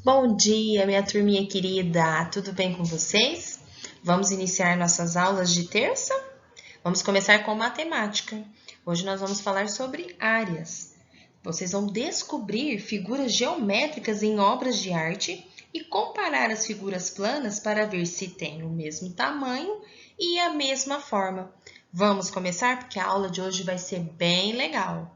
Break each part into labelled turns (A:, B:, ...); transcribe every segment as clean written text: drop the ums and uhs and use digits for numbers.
A: Bom dia, minha turminha querida! Tudo bem com vocês? Vamos iniciar nossas aulas de terça? Vamos começar com matemática. Hoje nós vamos falar sobre áreas. Vocês vão descobrir figuras geométricas em obras de arte e comparar as figuras planas para ver se têm o mesmo tamanho e a mesma forma. Vamos começar porque a aula de hoje vai ser bem legal.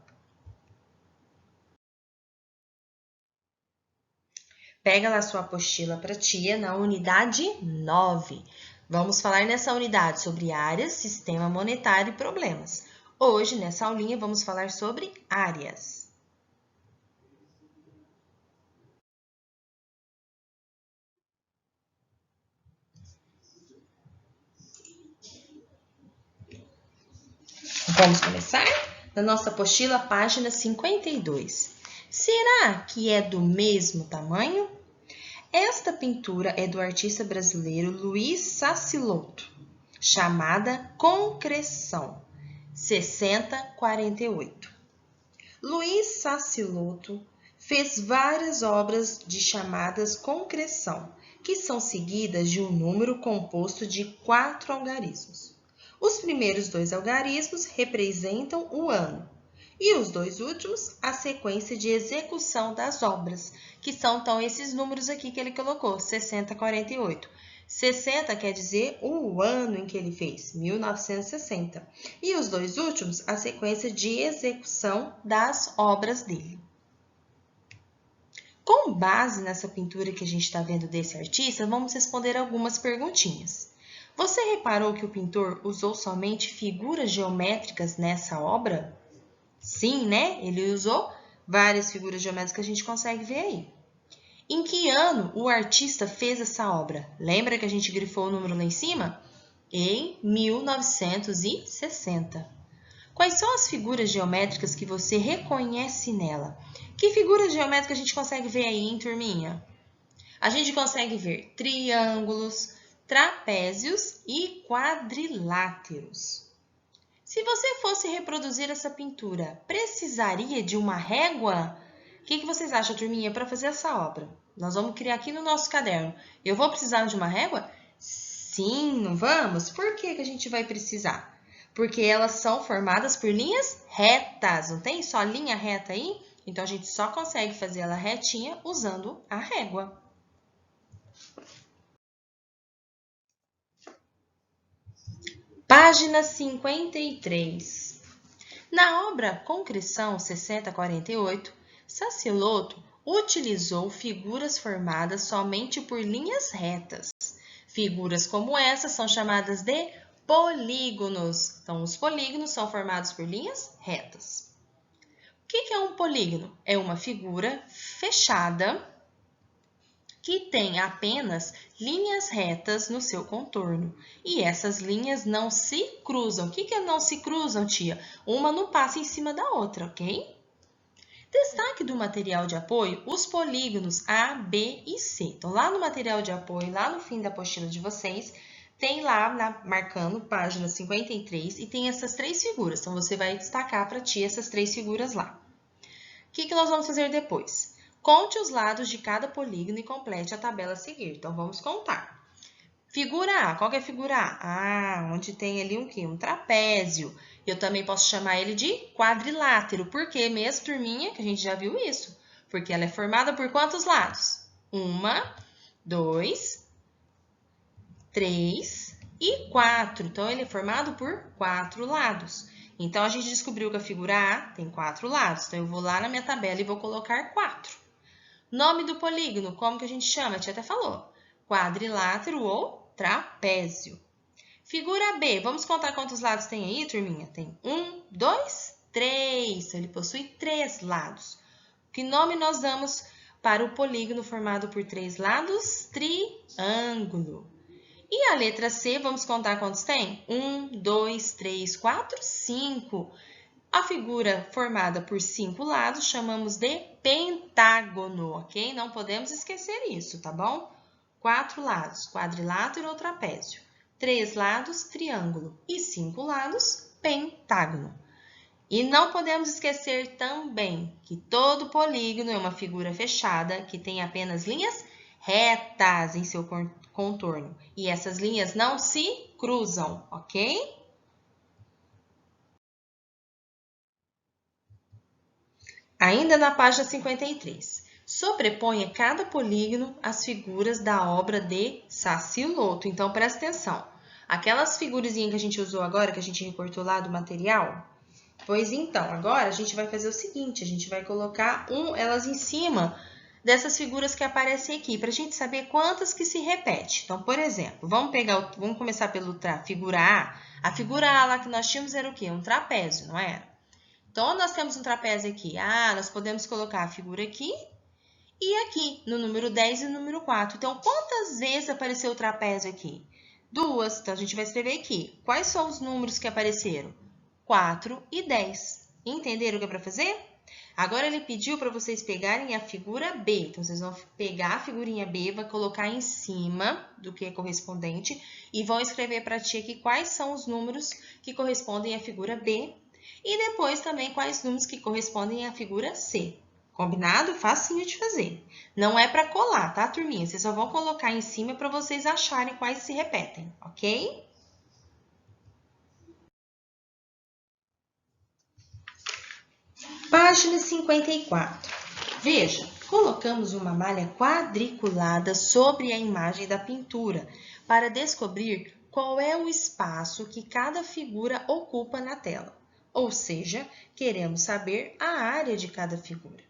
A: Pega lá sua apostila para tia na unidade 9. Vamos falar nessa unidade sobre áreas, sistema monetário e problemas. Hoje, nessa aulinha, vamos falar sobre áreas. Vamos começar? Na nossa apostila, página 52. Será que é do mesmo tamanho? Esta pintura é do artista brasileiro Luiz Sassilotto, chamada Concreção, 6048. Luiz Sassilotto fez várias obras de chamadas concreção, que são seguidas de um número composto de 4 algarismos. Os primeiros 2 algarismos representam o ano e os 2 últimos a sequência de execução das obras, que são então esses números aqui que ele colocou, 60, 48. 60 quer dizer o ano em que ele fez, 1960. E os 2 últimos, a sequência de execução das obras dele. Com base nessa pintura que a gente está vendo desse artista, vamos responder algumas perguntinhas. Você reparou que o pintor usou somente figuras geométricas nessa obra? Sim, né? Ele usou várias figuras geométricas que a gente consegue ver aí. Em que ano o artista fez essa obra? Lembra que a gente grifou o número lá em cima? Em 1960. Quais são as figuras geométricas que você reconhece nela? Que figuras geométricas a gente consegue ver aí, hein, turminha? A gente consegue ver triângulos, trapézios e quadriláteros. Se você fosse reproduzir essa pintura, precisaria de uma régua? O que vocês acham, turminha, para fazer essa obra? Nós vamos criar aqui no nosso caderno. Eu vou precisar de uma régua? Sim, não vamos? Por que a gente vai precisar? Porque elas são formadas por linhas retas, não tem só linha reta aí? Então, a gente só consegue fazer ela retinha usando a régua. Página 53. Na obra Concreção 6048, Sassilotto utilizou figuras formadas somente por linhas retas. Figuras como essa são chamadas de polígonos. Então, os polígonos são formados por linhas retas. O que é um polígono? É uma figura fechada que tem apenas linhas retas no seu contorno. E essas linhas não se cruzam. O que é não se cruzam, tia? Uma não passa em cima da outra, ok? Destaque do material de apoio, os polígonos A, B e C. Então, lá no material de apoio, lá no fim da apostila de vocês, tem lá, marcando, página 53, e tem essas 3 figuras. Então, você vai destacar para ti essas 3 figuras lá. O que nós vamos fazer depois? Conte os lados de cada polígono e complete a tabela a seguir. Então, vamos contar. Figura A. Qual que é a figura A? Ah, onde tem ali um quê? Um trapézio. Eu também posso chamar ele de quadrilátero. Por quê mesmo, turminha? Que a gente já viu isso. Porque ela é formada por quantos lados? 1, 2, 3 e 4. Então, ele é formado por 4 lados. Então, a gente descobriu que a figura A tem 4 lados. Então, eu vou lá na minha tabela e vou colocar 4. Nome do polígono, como que a gente chama? A tia até falou. Quadrilátero ou trapézio. Figura B, vamos contar quantos lados tem aí, turminha? Tem 1, 2, 3. Então, ele possui 3 lados. Que nome nós damos para o polígono formado por 3 lados? Triângulo. E a letra C, vamos contar quantos tem? 1, 2, 3, 4, 5. A figura formada por 5 lados chamamos de pentágono, ok? Não podemos esquecer isso, tá bom? 4 lados, quadrilátero ou trapézio. 3 lados, triângulo. E 5 lados, pentágono. E não podemos esquecer também que todo polígono é uma figura fechada que tem apenas linhas retas em seu contorno. E essas linhas não se cruzam, ok? Ainda na página 53. Sobreponha cada polígono as figuras da obra de Sassi-Lotto. Então, presta atenção. Aquelas figurinhas que a gente usou agora, que a gente recortou lá do material, pois então, agora a gente vai fazer o seguinte, a gente vai colocar elas em cima dessas figuras que aparecem aqui, para a gente saber quantas que se repete. Então, por exemplo, vamos começar pela figura A. A figura A lá que nós tínhamos era o quê? Um trapézio, não era? Então, nós temos um trapézio aqui. Nós podemos colocar a figura aqui e aqui, no número 10 e no número 4. Então, quantas vezes apareceu o trapézio aqui? 2. Então, a gente vai escrever aqui. Quais são os números que apareceram? 4 e 10. Entenderam o que é para fazer? Agora, ele pediu para vocês pegarem a figura B. Então, vocês vão pegar a figurinha B, vai colocar em cima do que é correspondente e vão escrever para a tia aqui quais são os números que correspondem à figura B e depois também quais números que correspondem à figura C. Combinado? Facinho de fazer. Não é para colar, tá, turminha? Vocês só vão colocar em cima para vocês acharem quais se repetem, ok? Página 54. Veja, colocamos uma malha quadriculada sobre a imagem da pintura para descobrir qual é o espaço que cada figura ocupa na tela. Ou seja, queremos saber a área de cada figura.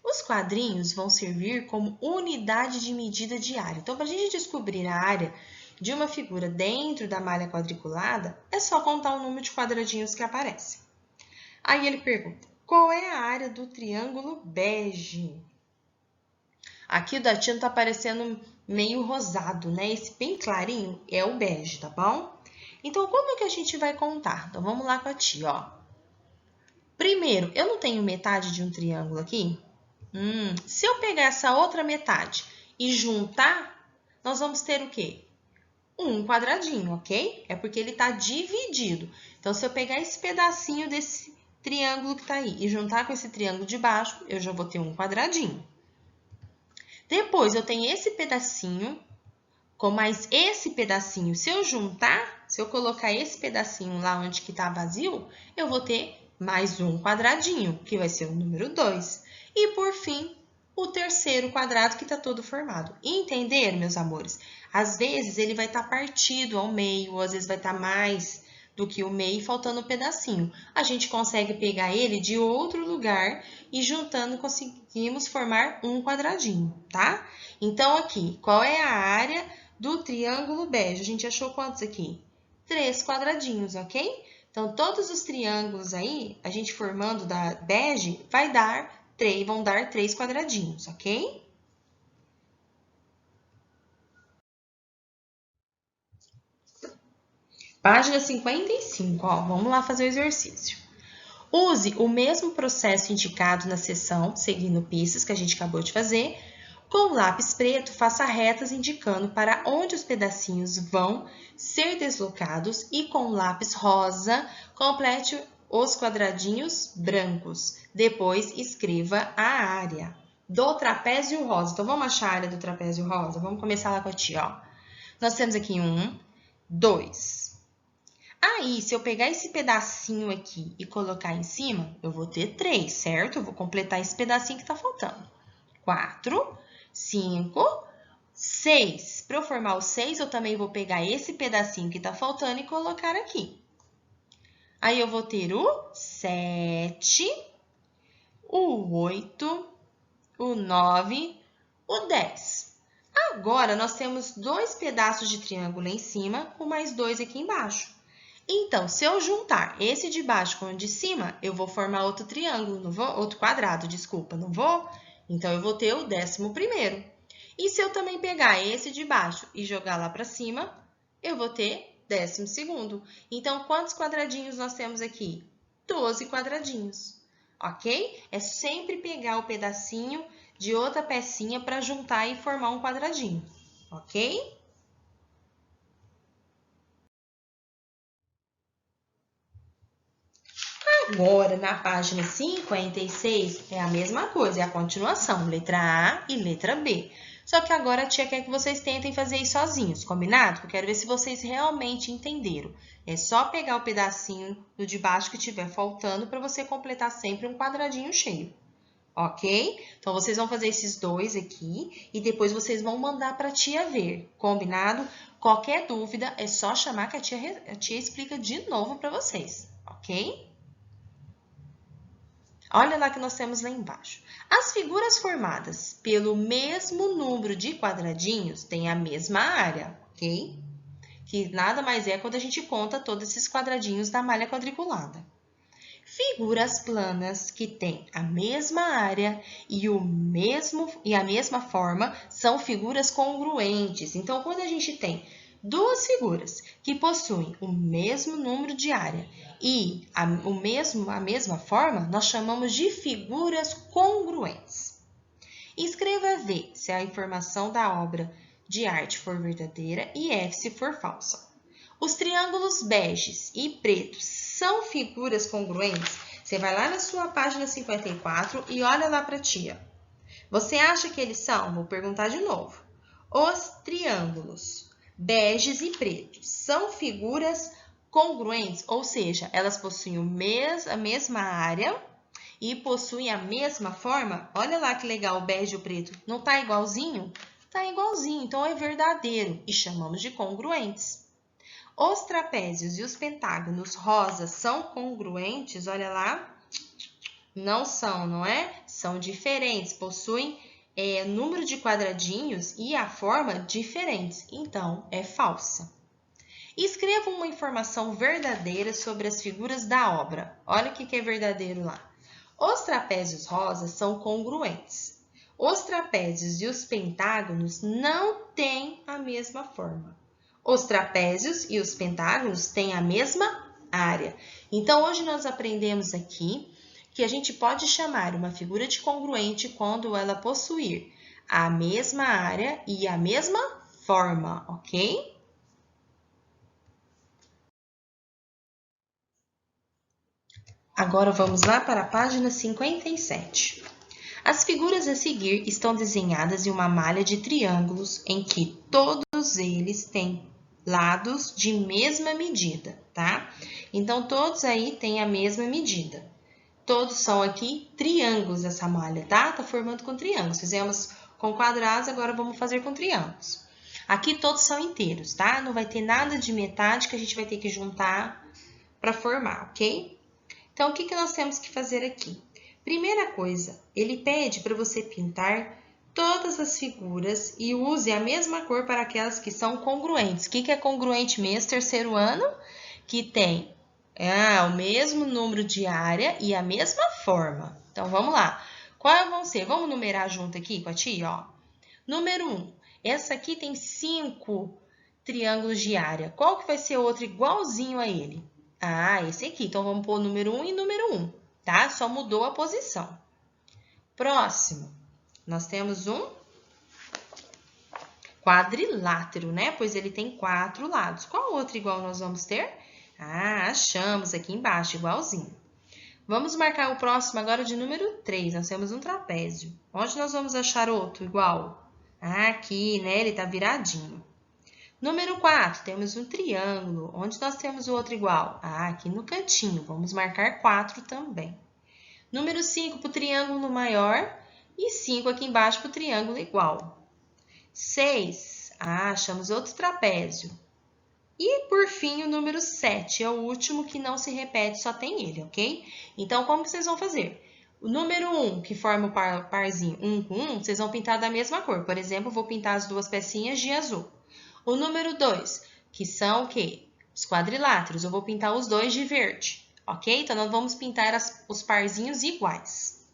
A: Os quadrinhos vão servir como unidade de medida de área. Então, para a gente descobrir a área de uma figura dentro da malha quadriculada, é só contar o número de quadradinhos que aparecem. Aí ele pergunta, qual é a área do triângulo bege? Aqui o da tinta está aparecendo meio rosado, né? Esse bem clarinho é o bege, tá bom? Então, como é que a gente vai contar? Então, vamos lá com a tia, ó. Primeiro, eu não tenho metade de um triângulo aqui? Se eu pegar essa outra metade e juntar, nós vamos ter o quê? Um quadradinho, ok? É porque ele está dividido. Então, se eu pegar esse pedacinho desse triângulo que está aí e juntar com esse triângulo de baixo, eu já vou ter um quadradinho. Depois, eu tenho esse pedacinho com mais esse pedacinho. Se eu juntar, se eu colocar esse pedacinho lá onde que está vazio, eu vou ter mais um quadradinho, que vai ser o número 2. E, por fim, o terceiro quadrado que está todo formado. Entenderam, meus amores? Às vezes, ele vai estar partido ao meio, ou às vezes vai estar mais do que o meio, faltando um pedacinho. A gente consegue pegar ele de outro lugar e juntando conseguimos formar um quadradinho, tá? Então, aqui, qual é a área do triângulo bege? A gente achou quantos aqui? 3 quadradinhos, ok? Então, todos os triângulos aí, a gente formando da bege, vão dar 3 quadradinhos, ok? Página 55, ó, vamos lá fazer o exercício. Use o mesmo processo indicado na seção, seguindo pistas que a gente acabou de fazer. Com o lápis preto, faça retas indicando para onde os pedacinhos vão ser deslocados e com o lápis rosa, complete os quadradinhos brancos. Depois, escreva a área do trapézio rosa. Então, vamos achar a área do trapézio rosa? Vamos começar lá com a tia, ó. Nós temos aqui 1, 2. Aí, se eu pegar esse pedacinho aqui e colocar em cima, eu vou ter 3, certo? Eu vou completar esse pedacinho que está faltando. 4, 5, 6. Para eu formar o 6, eu também vou pegar esse pedacinho que está faltando e colocar aqui. Aí, eu vou ter o 7, o 8, o 9, o 10. Agora, nós temos 2 pedaços de triângulo em cima, com mais 2 aqui embaixo. Então, se eu juntar esse de baixo com o de cima, eu vou formar outro triângulo, não vou? Outro quadrado, desculpa, não vou? Então, eu vou ter o 11º. E se eu também pegar esse de baixo e jogar lá para cima, eu vou ter 12º. Então, quantos quadradinhos nós temos aqui? 12 quadradinhos, ok? É sempre pegar o pedacinho de outra pecinha para juntar e formar um quadradinho, ok? Agora, na página 56, é a mesma coisa, é a continuação, letra A e letra B. Só que agora a tia quer que vocês tentem fazer isso sozinhos, combinado? Eu quero ver se vocês realmente entenderam. É só pegar o pedacinho do de baixo que estiver faltando para você completar sempre um quadradinho cheio. Ok? Então, vocês vão fazer esses dois aqui e depois vocês vão mandar para a tia ver, combinado? Qualquer dúvida, é só chamar que a tia explica de novo para vocês, ok? Olha lá que nós temos lá embaixo. As figuras formadas pelo mesmo número de quadradinhos têm a mesma área, ok? Que nada mais é quando a gente conta todos esses quadradinhos da malha quadriculada. Figuras planas que têm a mesma área e a mesma forma são figuras congruentes. Então, quando a gente tem duas figuras que possuem o mesmo número de área e a mesma forma, nós chamamos de figuras congruentes. Escreva V se a informação da obra de arte for verdadeira e F se for falsa. Os triângulos beges e pretos são figuras congruentes? Você vai lá na sua página 54 e olha lá para a tia. Você acha que eles são? Vou perguntar de novo. Os triângulos beges e pretos são figuras congruentes, ou seja, elas possuem a mesma área e possuem a mesma forma. Olha lá que legal o bege e o preto. Não está igualzinho? Está igualzinho, então é verdadeiro e chamamos de congruentes. Os trapézios e os pentágonos rosas são congruentes? Olha lá. Não são, não é? São diferentes, possuem número de quadradinhos e a forma diferentes. Então, é falsa. Escreva uma informação verdadeira sobre as figuras da obra. Olha o que é verdadeiro lá. Os trapézios rosas são congruentes. Os trapézios e os pentágonos não têm a mesma forma. Os trapézios e os pentágonos têm a mesma área. Então, hoje nós aprendemos aqui que a gente pode chamar uma figura de congruente quando ela possuir a mesma área e a mesma forma, ok? Agora vamos lá para a página 57. As figuras a seguir estão desenhadas em uma malha de triângulos em que todos eles têm lados de mesma medida, tá? Então, todos aí têm a mesma medida. Todos são aqui triângulos essa malha, tá? Tá formando com triângulos. Fizemos com quadrados, agora vamos fazer com triângulos. Aqui todos são inteiros, tá? Não vai ter nada de metade que a gente vai ter que juntar para formar, ok? Então, o que nós temos que fazer aqui? Primeira coisa, ele pede para você pintar todas as figuras e use a mesma cor para aquelas que são congruentes. O que é congruente mesmo? Terceiro ano, que tem o mesmo número de área e a mesma forma. Então, vamos lá. Qual vão ser? Vamos numerar junto aqui com a tia, ó. Número 1. Essa aqui tem 5 triângulos de área. Qual que vai ser outro igualzinho a ele? Esse aqui. Então, vamos pôr número 1 e número 1, tá? Só mudou a posição. Próximo. Nós temos um quadrilátero, né? Pois ele tem 4 lados. Qual outro igual nós vamos ter? Achamos aqui embaixo, igualzinho. Vamos marcar o próximo agora de número 3. Nós temos um trapézio. Onde nós vamos achar outro igual? Aqui, né? Ele tá viradinho. Número 4, temos um triângulo. Onde nós temos o outro igual? Aqui no cantinho. Vamos marcar 4 também. Número 5 para o triângulo maior e 5 aqui embaixo para o triângulo igual. 6, achamos outro trapézio. E, por fim, o número 7 é o último que não se repete, só tem ele, ok? Então, como que vocês vão fazer? O número 1, que forma o parzinho 1 com 1, vocês vão pintar da mesma cor. Por exemplo, vou pintar as duas pecinhas de azul. O número 2, que são o quê? Os quadriláteros. Eu vou pintar os dois de verde, ok? Então, nós vamos pintar os parzinhos iguais.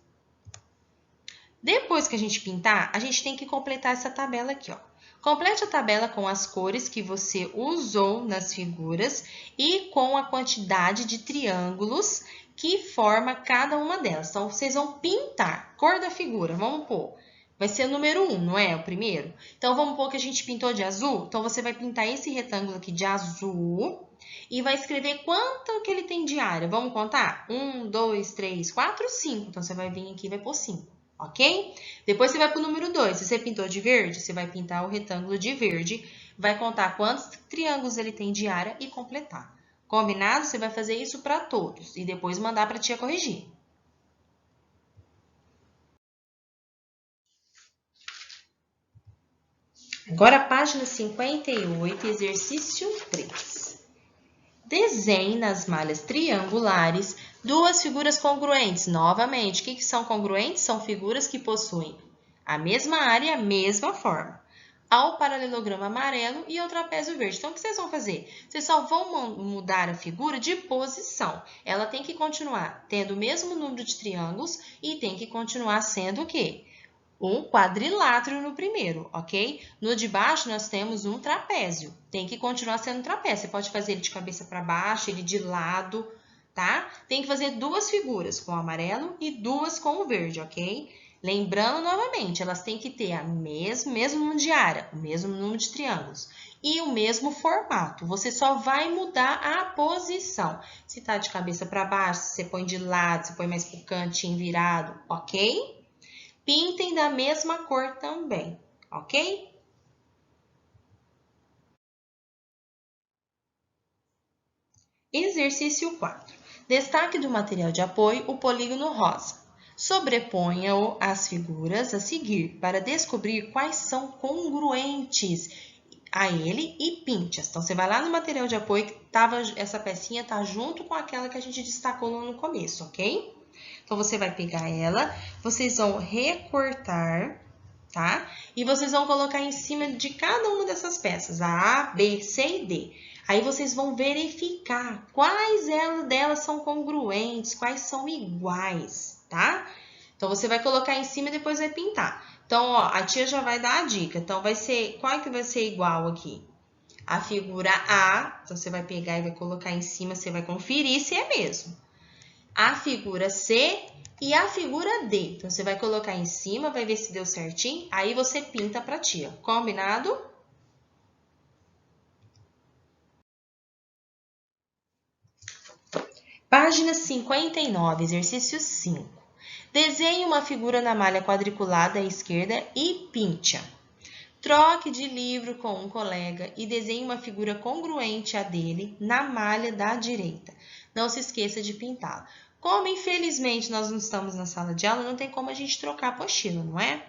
A: Depois que a gente pintar, a gente tem que completar essa tabela aqui, ó. Complete a tabela com as cores que você usou nas figuras e com a quantidade de triângulos que forma cada uma delas. Então, vocês vão pintar. Cor da figura, vamos pôr Vai ser o número 1, não é? O primeiro. Então, vamos supor que a gente pintou de azul. Então, você vai pintar esse retângulo aqui de azul e vai escrever quanto que ele tem de área. Vamos contar? 1, 2, 3, 4, 5. Então, você vai vir aqui e vai pôr 5, ok? Depois, você vai para o número 2. Se você pintou de verde, você vai pintar o retângulo de verde, vai contar quantos triângulos ele tem de área e completar. Combinado? Você vai fazer isso para todos e depois mandar para a tia corrigir. Agora, a página 58, exercício 3. Desenhe nas malhas triangulares duas figuras congruentes. Novamente, o que são congruentes? São figuras que possuem a mesma área e a mesma forma. Ao paralelogramo amarelo e ao trapézio verde. Então, o que vocês vão fazer? Vocês só vão mudar a figura de posição. Ela tem que continuar tendo o mesmo número de triângulos e tem que continuar sendo o quê? Um quadrilátero no primeiro, ok? No de baixo, nós temos um trapézio. Tem que continuar sendo um trapézio. Você pode fazer ele de cabeça para baixo, ele de lado, tá? Tem que fazer duas figuras, com o amarelo e duas com o verde, ok? Lembrando novamente, elas têm que ter o mesmo número de área, o mesmo número de triângulos e o mesmo formato. Você só vai mudar a posição. Se tá de cabeça para baixo, você põe de lado, você põe mais pro cantinho virado, ok? Pintem da mesma cor também, ok? Exercício 4. Destaque do material de apoio o polígono rosa. Sobreponha-o às figuras a seguir para descobrir quais são congruentes a ele e pinte-as. Então, você vai lá no material de apoio que essa pecinha tá junto com aquela que a gente destacou no começo, ok? Então, você vai pegar ela, vocês vão recortar, tá? E vocês vão colocar em cima de cada uma dessas peças, a, B, C e D. Aí, vocês vão verificar quais delas são congruentes, quais são iguais, tá? Então, você vai colocar em cima e depois vai pintar. Então, ó, a tia já vai dar a dica. Então, qual é que vai ser igual aqui? A figura A, então você vai pegar e vai colocar em cima, você vai conferir se é mesmo. A figura C e a figura D. Então, você vai colocar em cima, vai ver se deu certinho, aí você pinta pra tia. Combinado? Página 59, exercício 5. Desenhe uma figura na malha quadriculada à esquerda e pinte-a. Troque de livro com um colega e desenhe uma figura congruente à dele na malha da direita. Não se esqueça de pintá-la. Como, infelizmente, nós não estamos na sala de aula, não tem como a gente trocar a apostila, não é?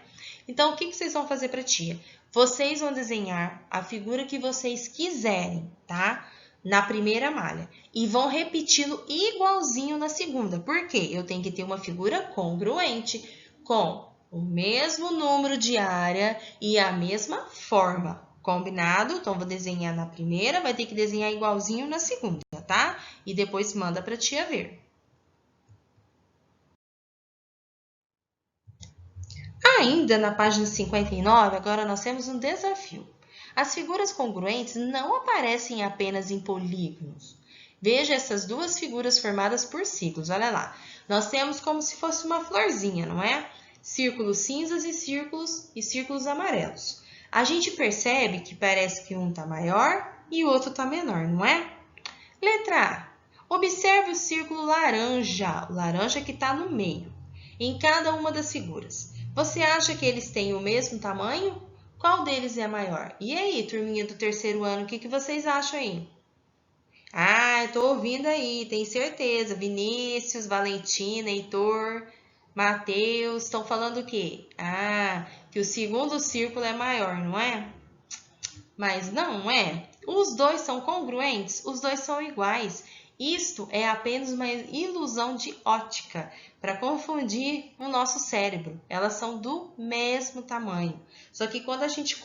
A: Então, o que vocês vão fazer para a tia? Vocês vão desenhar a figura que vocês quiserem, tá? Na primeira malha. E vão repeti-lo igualzinho na segunda. Por quê? Eu tenho que ter uma figura congruente com o mesmo número de área e a mesma forma. Combinado? Então, vou desenhar na primeira, vai ter que desenhar igualzinho na segunda, tá? E depois manda para a tia ver. Ainda na página 59, agora nós temos um desafio. As figuras congruentes não aparecem apenas em polígonos. Veja essas duas figuras formadas por círculos, olha lá. Nós temos como se fosse uma florzinha, não é? Círculos cinzas e círculos amarelos. A gente percebe que parece que um está maior e o outro está menor, não é? Letra A. Observe o círculo laranja, o laranja que está no meio, em cada uma das figuras. Você acha que eles têm o mesmo tamanho? Qual deles é maior? E aí, turminha do terceiro ano, o que vocês acham aí? Ah, eu tô ouvindo aí, tem certeza. Vinícius, Valentina, Heitor, Matheus, estão falando o quê? Ah, que o segundo círculo é maior, não é? Mas não é. Os dois são congruentes, os dois são iguais. Isto é apenas uma ilusão de ótica para confundir o nosso cérebro. Elas são do mesmo tamanho. Só que quando a gente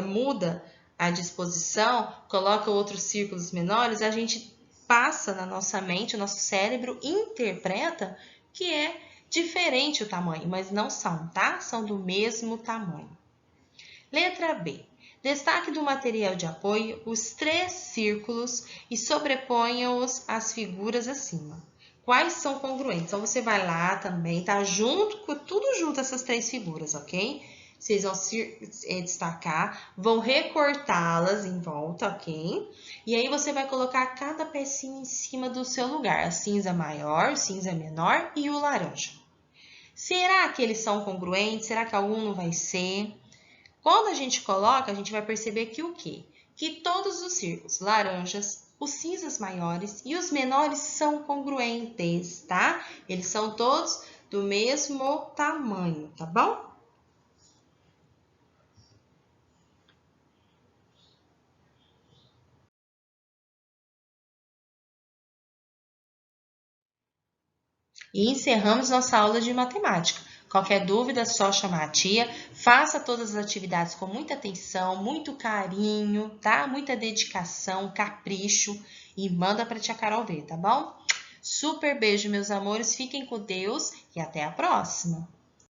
A: muda a disposição, coloca outros círculos menores, a gente passa na nossa mente, o nosso cérebro interpreta que é diferente o tamanho, mas não são, tá? São do mesmo tamanho. Letra B. Destaque do material de apoio os 3 círculos e sobreponha-os às figuras acima. Quais são congruentes? Então, você vai lá também, tá? Tudo junto essas 3 figuras, ok? Vocês vão destacar, vão recortá-las em volta, ok? E aí você vai colocar cada pecinha em cima do seu lugar. A cinza maior, o cinza menor e o laranja. Será que eles são congruentes? Será que algum não vai ser? Quando a gente coloca, a gente vai perceber que o quê? Que todos os círculos laranjas, os cinzas maiores e os menores são congruentes, tá? Eles são todos do mesmo tamanho, tá bom? E encerramos nossa aula de matemática. Qualquer dúvida, é só chamar a tia. Faça todas as atividades com muita atenção, muito carinho, tá? Muita dedicação, capricho e manda para a tia Carol ver, tá bom? Super beijo, meus amores. Fiquem com Deus e até a próxima.